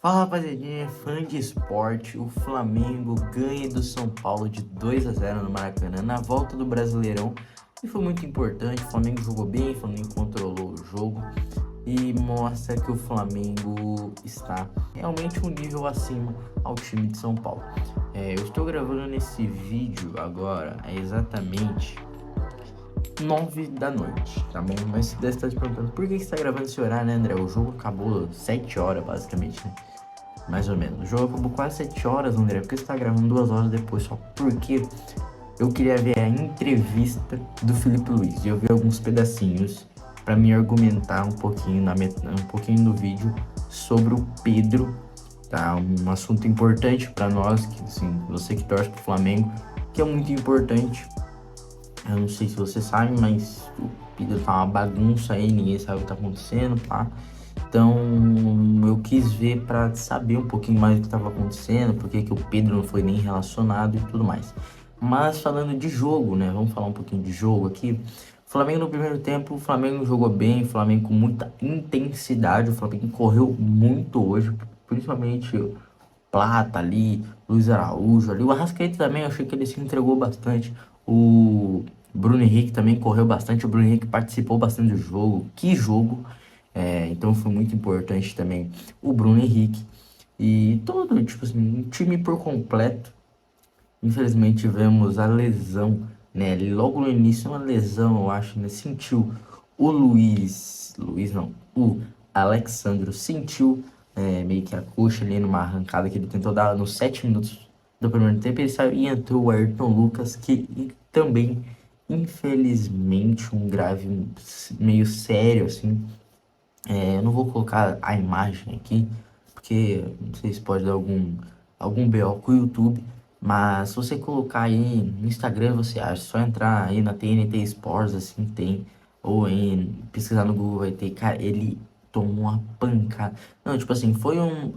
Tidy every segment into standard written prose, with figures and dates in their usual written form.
Fala rapaziadinha, fã de esporte, o Flamengo ganha do São Paulo de 2-0 no Maracanã na volta do Brasileirão e foi muito importante. O Flamengo jogou bem, o Flamengo controlou o jogo e mostra que o Flamengo está realmente um nível acima ao time de São Paulo. Eu estou gravando nesse vídeo agora, é exatamente 9 da noite, tá bom? Mas você deve estar se perguntando por que você está gravando esse horário, né, André? O jogo acabou 7 horas, basicamente, né? Mais ou menos. O jogo acabou quase 7 horas, André, porque você tá gravando 2 horas depois, só porque eu queria ver a entrevista do Felipe Luiz. E eu vi alguns pedacinhos para me argumentar um pouquinho, um pouquinho no vídeo sobre o Pedro, tá? Um assunto importante para nós, que assim, você que torce pro Flamengo, que é muito importante. Eu não sei se você sabe, mas o Pedro tá uma bagunça aí, ninguém sabe o que tá acontecendo, tá? Então eu quis ver para saber um pouquinho mais do que estava acontecendo, por que o Pedro não foi nem relacionado e tudo mais. Mas falando de jogo, né? Vamos falar um pouquinho de jogo aqui. O Flamengo no primeiro tempo, o Flamengo jogou bem, o Flamengo com muita intensidade, o Flamengo correu muito hoje, principalmente o Plata ali, Luiz Araújo ali, o Arrascaeta também, eu achei que ele se entregou bastante. O Bruno Henrique também correu bastante, o Bruno Henrique participou bastante do jogo. Que jogo! Então foi muito importante também o Bruno Henrique e todo, tipo assim, um time por completo. Infelizmente tivemos a lesão, né? Logo no início, uma lesão, eu acho, né? Sentiu o Luiz não, o Alexandro sentiu meio que a coxa ali numa arrancada que ele tentou dar nos 7 minutos do primeiro tempo. Ele saiu e entrou o Ayrton Lucas, que também, infelizmente, um grave meio sério, assim. Eu não vou colocar a imagem aqui, porque não sei se pode dar algum BO com o YouTube, mas se você colocar aí no Instagram, você acha, só entrar aí na TNT Sports, assim, tem, ou em pesquisar no Google vai ter, cara, ele tomou uma pancada. Não, tipo assim, foi um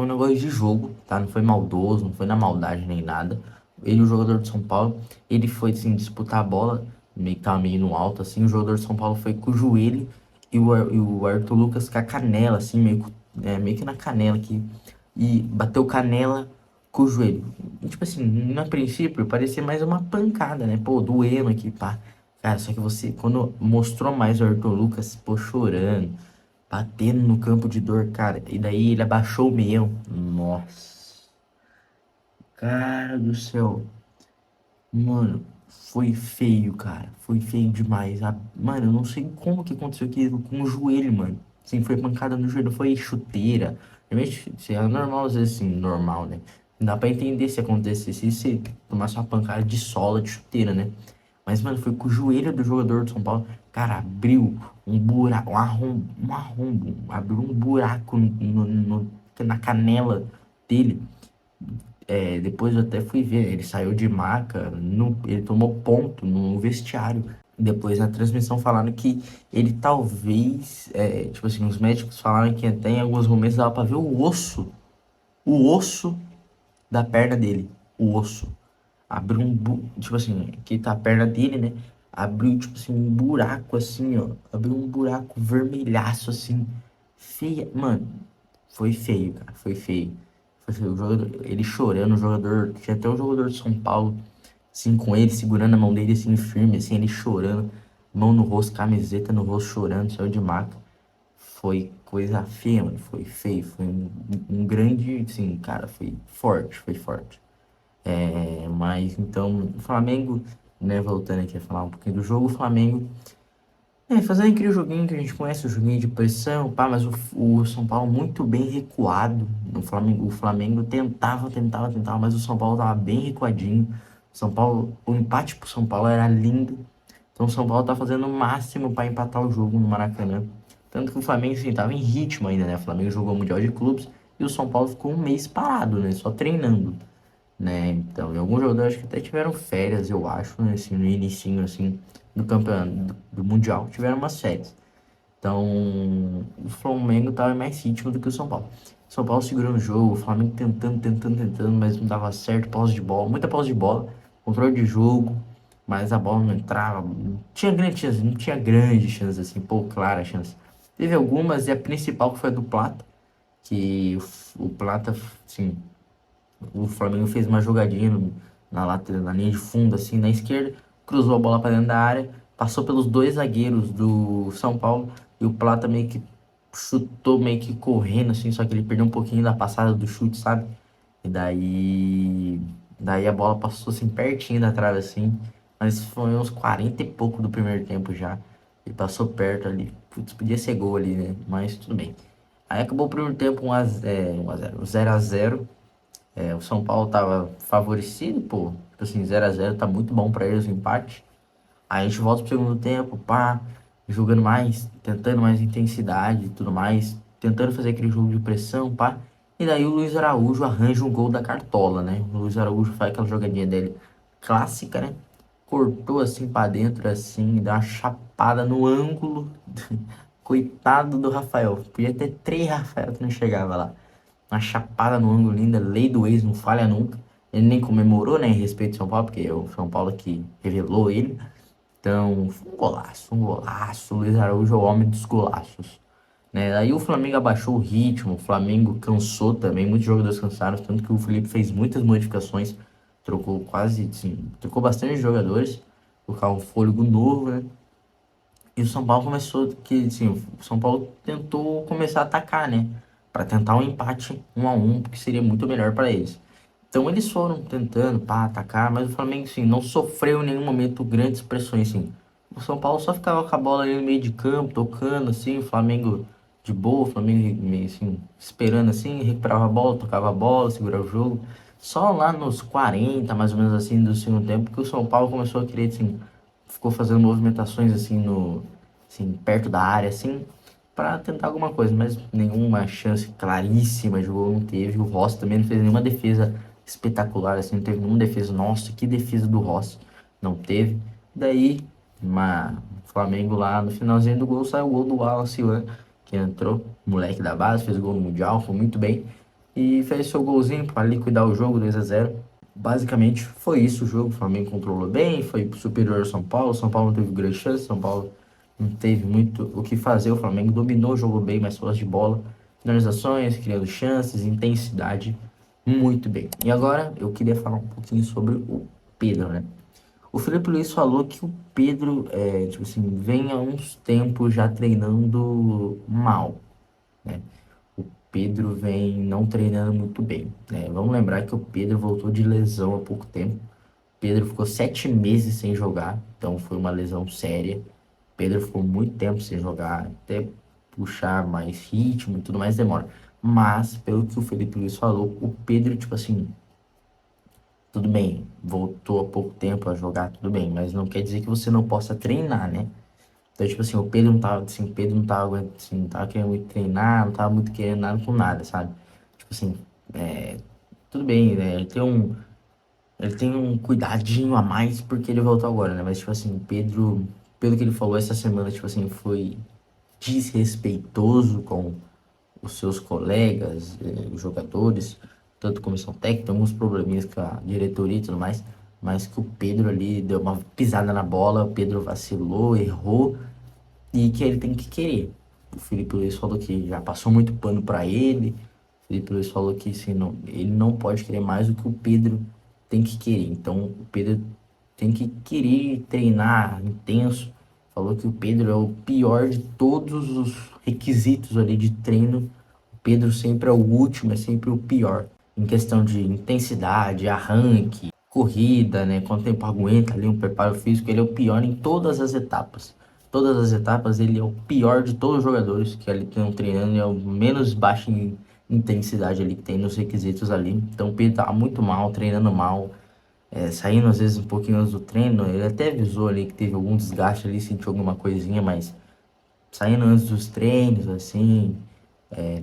negócio de jogo, tá? Não foi maldoso, não foi na maldade nem nada. Ele, o jogador de São Paulo, ele foi, assim, disputar a bola, meio que tava meio no alto, assim, o jogador de São Paulo foi com o joelho e o Arthur Lucas com a canela, assim, meio que na canela aqui. E bateu canela com o joelho. E, tipo assim, no princípio parecia mais uma pancada, né? Pô, doendo aqui, pá. Cara, só que você, quando mostrou mais o Arthur Lucas, pô, chorando, batendo no campo de dor, cara. E daí ele abaixou o meião. Nossa, cara do céu. Mano, foi feio, cara. Foi feio demais. Mano, eu não sei como que aconteceu aquilo com o joelho, mano. Assim, foi pancada no joelho, foi chuteira. Realmente, se é normal, às vezes, assim, normal, né? Não dá pra entender se acontecesse se você tomasse uma pancada de sola, de chuteira, né? Mas, mano, foi com o joelho do jogador do São Paulo. Cara, abriu um buraco, abriu um buraco na canela dele. Depois eu até fui ver, ele saiu de maca, ele tomou ponto no vestiário. Depois na transmissão falaram que ele talvez, tipo assim, os médicos falaram que até em alguns momentos dava pra ver o osso da perna dele, o osso. Abriu tipo assim, aqui tá a perna dele, né? Abriu, tipo assim, um buraco assim, ó. Abriu um buraco vermelhaço assim, feia. Mano, foi feio, cara, foi feio. Foi feio. O jogador, ele chorando, o jogador, tinha até o jogador de São Paulo, assim, com ele, segurando a mão dele, assim, firme, assim, ele chorando, mão no rosto, camiseta no rosto, chorando, saiu de maca. Foi coisa feia, mano, foi feio, foi um grande, assim, cara, foi forte, foi forte. Mas então, o Flamengo, né, voltando aqui a falar um pouquinho do jogo, o Flamengo fazendo aquele joguinho que a gente conhece, o joguinho de pressão, pá, mas o São Paulo muito bem recuado. O Flamengo tentava, mas o São Paulo tava bem recuadinho. São Paulo, o empate pro São Paulo era lindo. Então o São Paulo tá fazendo o máximo para empatar o jogo no Maracanã. Tanto que o Flamengo, assim, tava em ritmo ainda, né? O Flamengo jogou o Mundial de Clubes e o São Paulo ficou um mês parado, né? Só treinando, né? Então, e alguns jogadores que até tiveram férias, eu acho, né? Assim, no inicinho, assim, do campeonato, do Mundial, tiveram umas férias. Então, o Flamengo tava em mais ritmo do que o São Paulo. São Paulo segurando o jogo, o Flamengo tentando, mas não dava certo, posse de bola, muita posse de bola, controle de jogo, mas a bola não entrava, não tinha grande chance, não tinha grande chance, assim, clara chance. Teve algumas, e a principal que foi a do Plata, que o Plata, assim, o Flamengo fez uma jogadinha na lateral, na linha de fundo, assim, na esquerda, cruzou a bola para dentro da área, passou pelos dois zagueiros do São Paulo e o Plata meio que chutou meio que correndo, assim, só que ele perdeu um pouquinho da passada do chute, sabe? E daí a bola passou assim pertinho da trave, assim, mas foi uns 40 e pouco do primeiro tempo já. E passou perto ali. Putz, podia ser gol ali, né? Mas tudo bem. Aí acabou o primeiro tempo 1 a 0, 0 a 0. O São Paulo tava favorecido, pô. Tipo assim, 0 a 0 tá muito bom pra eles o empate. Aí a gente volta pro segundo tempo, pá, jogando mais, tentando mais intensidade e tudo mais, tentando fazer aquele jogo de pressão, pá. E daí o Luiz Araújo arranja um gol da cartola, né? O Luiz Araújo faz aquela jogadinha dele clássica, né? Cortou assim pra dentro, assim, dá uma chapada no ângulo. Coitado do Rafael. Podia ter três Rafael que não chegava lá. Uma chapada no ângulo linda, lei do ex, não falha nunca. Ele nem comemorou, né, em respeito ao São Paulo, porque é o São Paulo que revelou ele. Então, foi um golaço, um golaço. O Luiz Araújo é o homem dos golaços. Né? Aí o Flamengo abaixou o ritmo, o Flamengo cansou também, muitos jogadores cansaram, tanto que o Felipe fez muitas modificações, trocou quase, sim, trocou bastante jogadores, colocar um fôlego novo, né? E o São Paulo começou, que, assim, o São Paulo tentou começar a atacar, né? Para tentar um empate 1 a 1, porque seria muito melhor para eles. Então eles foram tentando, pá, atacar, mas o Flamengo, assim, não sofreu em nenhum momento grandes pressões, assim. O São Paulo só ficava com a bola ali no meio de campo, tocando, assim, o Flamengo de boa, o Flamengo meio assim, esperando assim, recuperava a bola, tocava a bola, segurava o jogo. Só lá nos 40, mais ou menos assim, do segundo tempo, que o São Paulo começou a querer, assim, ficou fazendo movimentações assim no, assim, perto da área, assim, para tentar alguma coisa, mas nenhuma chance claríssima de gol não teve. O Rossi também não fez nenhuma defesa espetacular, assim, não teve nenhuma defesa. Nossa, que defesa do Rossi, não teve. Daí, o Flamengo lá no finalzinho do gol saiu o gol do Wallace, que entrou, moleque da base, fez gol no Mundial, foi muito bem. E fez seu golzinho para liquidar o jogo 2 a 0. Basicamente foi isso o jogo. O Flamengo controlou bem, foi superior ao São Paulo. O São Paulo não teve grande chance, o São Paulo não teve muito o que fazer. O Flamengo dominou, jogou bem, mais posse de bola, finalizações, criando chances, intensidade, muito bem. E agora eu queria falar um pouquinho sobre o Pedro, né? O Felipe Luiz falou que o Pedro, tipo assim, vem há uns tempos já treinando mal, né? O Pedro vem não treinando muito bem, né? Vamos lembrar que o Pedro voltou de lesão há pouco tempo. O Pedro ficou 7 meses sem jogar, então foi uma lesão séria. O Pedro ficou muito tempo sem jogar, até puxar mais ritmo e tudo mais demora. Mas, pelo que o Felipe Luiz falou, o Pedro, tipo assim, tudo bem, voltou há pouco tempo a jogar, tudo bem, mas não quer dizer que você não possa treinar, né? Então, tipo assim, o Pedro não tava, assim, o Pedro não tava, assim, não tava querendo muito treinar, não tava muito querendo nada com nada, sabe? Tipo assim, tudo bem, né? Ele tem um cuidadinho a mais porque ele voltou agora, né? Mas, tipo assim, o Pedro, pelo que ele falou essa semana, tipo assim, foi desrespeitoso com os seus colegas, os jogadores, tanto comissão técnica, tem alguns probleminhas com a diretoria e tudo mais, mas que o Pedro ali deu uma pisada na bola, o Pedro vacilou, errou, e que ele tem que querer. O Felipe Luiz falou que já passou muito pano para ele. O Felipe Luiz falou que assim, não, ele não pode querer mais do que o Pedro tem que querer. Então o Pedro tem que querer treinar intenso. Falou que o Pedro é o pior de todos os requisitos ali de treino. O Pedro sempre é o último, é sempre o pior. Em questão de intensidade, arranque, corrida, né? Quanto tempo aguenta ali um preparo físico, ele é o pior em todas as etapas. Todas as etapas ele é o pior de todos os jogadores que ali estão treinando, ele é o menos baixo em intensidade ali que tem nos requisitos ali. Então o Pedro tá muito mal, treinando mal, saindo às vezes um pouquinho antes do treino. Ele até avisou ali que teve algum desgaste ali, sentiu alguma coisinha, mas saindo antes dos treinos, assim,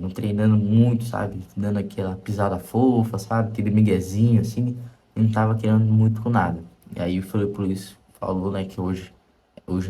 não treinando muito, sabe? Dando aquela pisada fofa, sabe? Aquele miguezinho, assim, não tava querendo muito com nada. E aí o Felipe Luiz falou, né, que hoje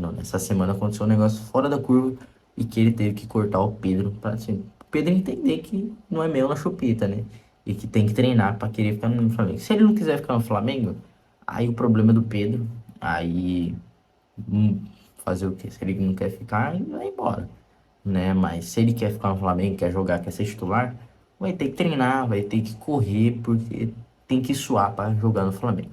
não, nessa semana aconteceu um negócio fora da curva e que ele teve que cortar o Pedro para assim, o Pedro entender que não é mel na chupeta, né? E que tem que treinar para querer ficar no Flamengo. Se ele não quiser ficar no Flamengo, aí o problema é do Pedro, aí fazer o quê? Se ele não quer ficar, ele vai embora. né? Mas se ele quer ficar no Flamengo, quer jogar, quer ser titular, vai ter que treinar, vai ter que correr, porque tem que suar para jogar no Flamengo.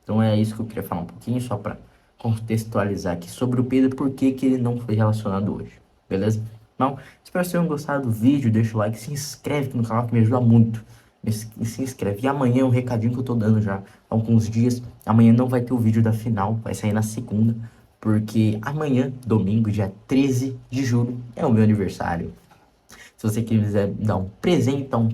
Então é isso que eu queria falar um pouquinho, só para contextualizar aqui sobre o Pedro, por que que ele não foi relacionado hoje, beleza? Então, espero que vocês tenham gostado do vídeo, deixa o like, se inscreve aqui no canal que me ajuda muito. Se inscreve. E amanhã é um recadinho que eu tô dando já há alguns dias. Amanhã não vai ter o vídeo da final, vai sair na segunda. Porque amanhã, domingo, dia 13 de julho, é o meu aniversário. Se você quiser dar um presentão,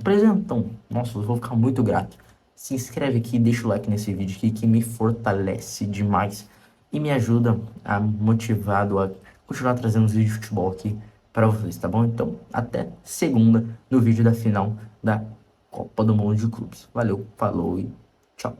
nossa, eu vou ficar muito grato. Se inscreve aqui, deixa o like nesse vídeo aqui que me fortalece demais e me ajuda a motivado a continuar trazendo os vídeos de futebol aqui para vocês, tá bom? Então, até segunda no vídeo da final da Copa do Mundo de Clubes. Valeu, falou e tchau.